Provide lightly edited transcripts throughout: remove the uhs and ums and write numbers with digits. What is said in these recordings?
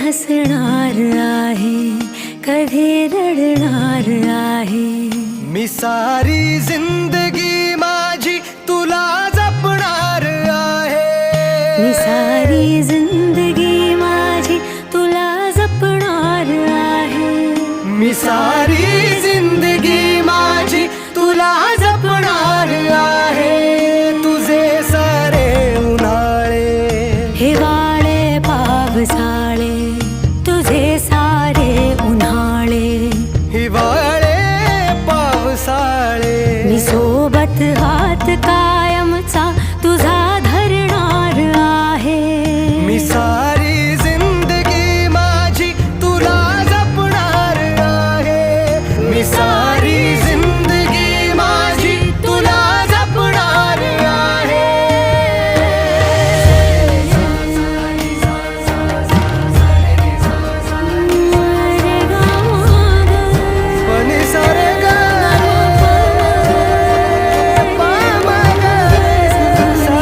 हसणार आहे, कधी रडणार आहे। मी सारी जिंदगी माझी तुला जपणार आहे। मी सारी जिंदगी माझी तुला जपणार आहे। मी सारी जिंदगी माझी तुला जपणार आहे। तुझे सारे उन्हाळे हिवाळे पावसाळे, तुझे सारे उन्हाळे हिवाळे पावसाळे। मी सोबत हात कायमचा तुझा धरणार आहे। मी सारी जिंदगी माझी तुला जपणार आहे। मी सारी जिंदगी माझी तुला जपणार आहे। पनी सारे गा पा मा गा सा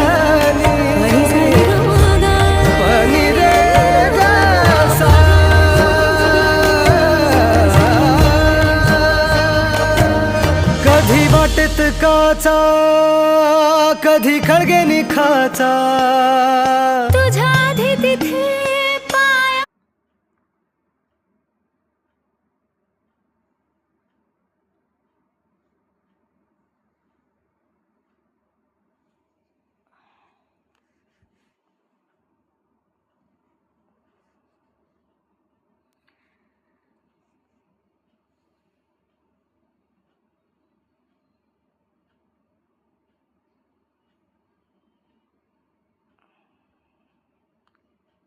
नी पनी रे गा सा। कधी वाटेत काचा, कधी खळगे निखाचा। तुझ्या आधी तिथे पाया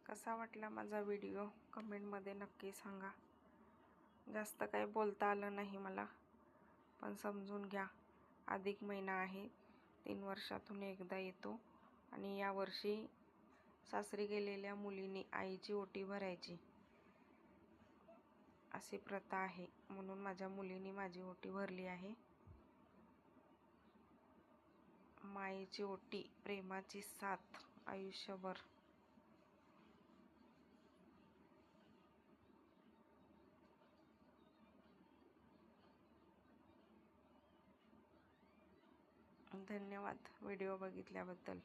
कसा वाटला माझा व्हिडिओ कमेंटमध्ये नक्की सांगा। जास्त काही बोलता आलं नाही मला, पण समजून घ्या। अधिक महिना आहे, 3 वर्षातून एकदा येतो आणि यावर्षी सासरी गेलेल्या मुलीने आईची ओटी भरायची अशी प्रथा आहे, म्हणून माझ्या मुलीने माझी ओटी भरली आहे। मायेची ओटी, प्रेमाची साथ आयुष्यभर। धन्यवाद व्हिडिओ बघितल्याबद्दल।